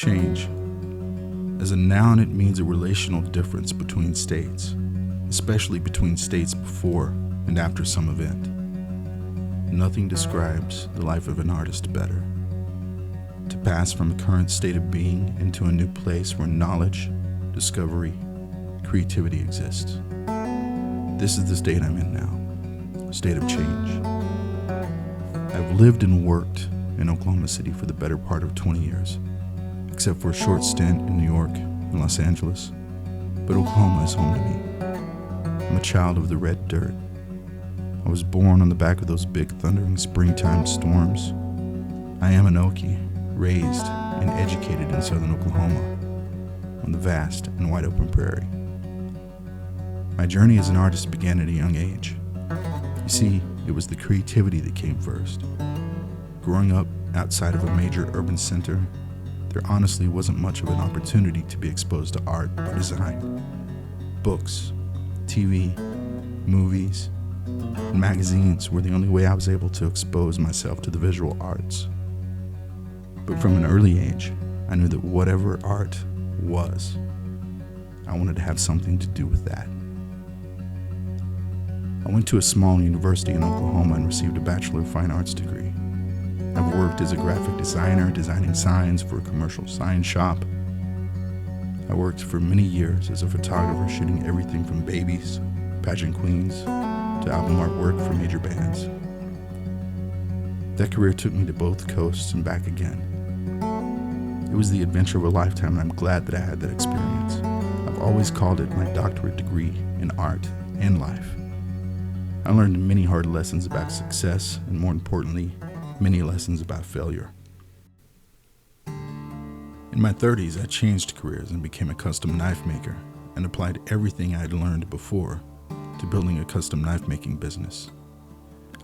Change. As a noun, it means a relational difference between states, especially between states before and after some event. Nothing describes the life of an artist better. To pass from a current state of being into a new place where knowledge, discovery, creativity exists. This is the state I'm in now, a state of change. I've lived and worked in Oklahoma City for the better part of 20 years, except for a short stint in New York and Los Angeles. But Oklahoma is home to me. I'm a child of the red dirt. I was born on the back of those big thundering springtime storms. I am an Okie, raised and educated in southern Oklahoma, on the vast and wide open prairie. My journey as an artist began at a young age. You see, it was the creativity that came first. Growing up outside of a major urban center, there honestly wasn't much of an opportunity to be exposed to art or design. Books, TV, movies, and magazines were the only way I was able to expose myself to the visual arts. But from an early age, I knew that whatever art was, I wanted to have something to do with that. I went to a small university in Oklahoma and received a Bachelor of Fine Arts degree. I've worked as a graphic designer, designing signs for a commercial sign shop. I worked for many years as a photographer, shooting everything from babies, pageant queens, to album artwork for major bands. That career took me to both coasts and back again. It was the adventure of a lifetime, and I'm glad that I had that experience. I've always called it my doctorate degree in art and life. I learned many hard lessons about success, and more importantly, many lessons about failure. In my 30s, I changed careers and became a custom knife maker and applied everything I had learned before to building a custom knife making business.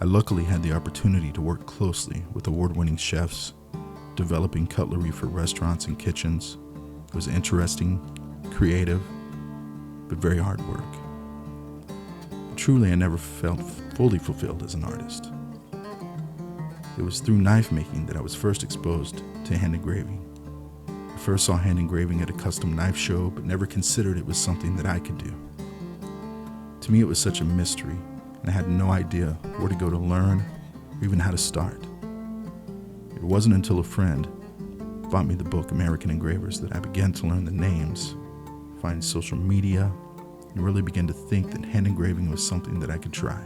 I luckily had the opportunity to work closely with award-winning chefs, developing cutlery for restaurants and kitchens. It was interesting, creative, but very hard work. Truly, I never felt fully fulfilled as an artist. It was through knife making that I was first exposed to hand engraving. I first saw hand engraving at a custom knife show, but never considered it was something that I could do. To me, it was such a mystery, and I had no idea where to go to learn or even how to start. It wasn't until a friend bought me the book American Engravers that I began to learn the names, find social media, and really began to think that hand engraving was something that I could try.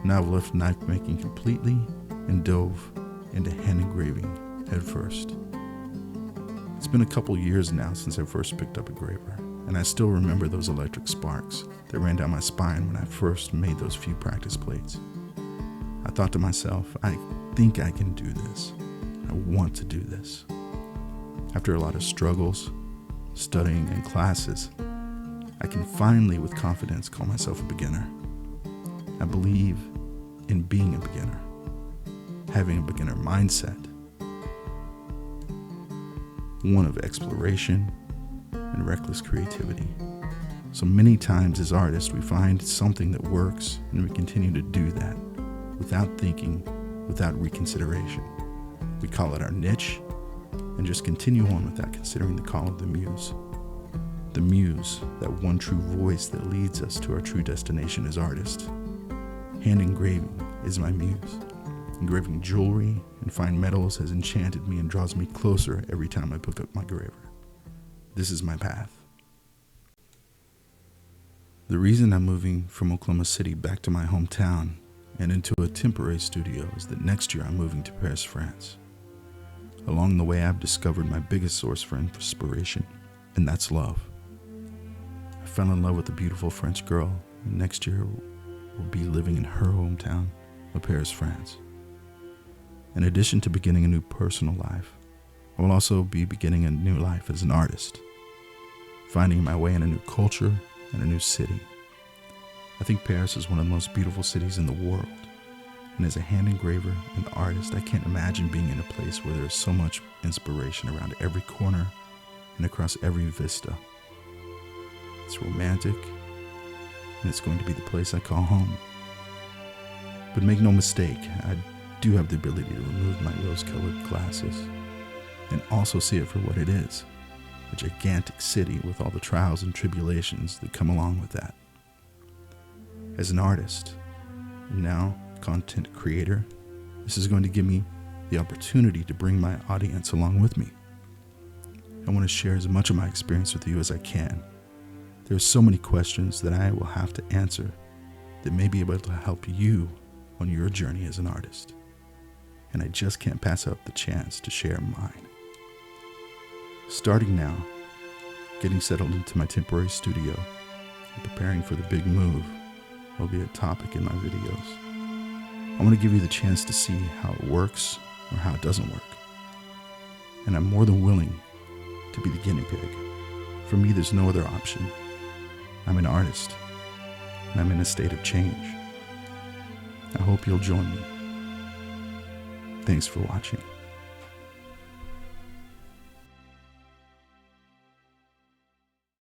Now I've left knife making completely and dove into hand engraving head first. It's been a couple years now since I first picked up a graver, and I still remember those electric sparks that ran down my spine when I first made those few practice plates. I thought to myself, I think I can do this. I want to do this. After a lot of struggles, studying, and classes, I can finally, with confidence, call myself a beginner. I believe in being a beginner, having a beginner mindset, one of exploration and reckless creativity. So many times as artists, we find something that works and we continue to do that without thinking, without reconsideration. We call it our niche and just continue on without considering the call of the muse. The muse, that one true voice that leads us to our true destination as artists. Hand engraving is my muse. Engraving jewelry and fine metals has enchanted me and draws me closer every time I pick up my graver. This is my path. The reason I'm moving from Oklahoma City back to my hometown and into a temporary studio is that next year I'm moving to Paris, France. Along the way, I've discovered my biggest source for inspiration, and that's love. I fell in love with a beautiful French girl, and next year will be living in her hometown of Paris, France. In addition to beginning a new personal life, I will also be beginning a new life as an artist, finding my way in a new culture and a new city. I think Paris is one of the most beautiful cities in the world, and as a hand engraver and artist, I can't imagine being in a place where there is so much inspiration around every corner and across every vista. It's romantic, and it's going to be the place I call home. But make no mistake, I do have the ability to remove my rose-colored glasses and also see it for what it is, a gigantic city with all the trials and tribulations that come along with that. As an artist, and now content creator, this is going to give me the opportunity to bring my audience along with me. I want to share as much of my experience with you as I can. There are so many questions that I will have to answer that may be able to help you on your journey as an artist. And I just can't pass up the chance to share mine. Starting now, getting settled into my temporary studio and preparing for the big move will be a topic in my videos. I want to give you the chance to see how it works or how it doesn't work. And I'm more than willing to be the guinea pig. For me, there's no other option. I'm an artist, and I'm in a state of change. I hope you'll join me. Thanks for watching.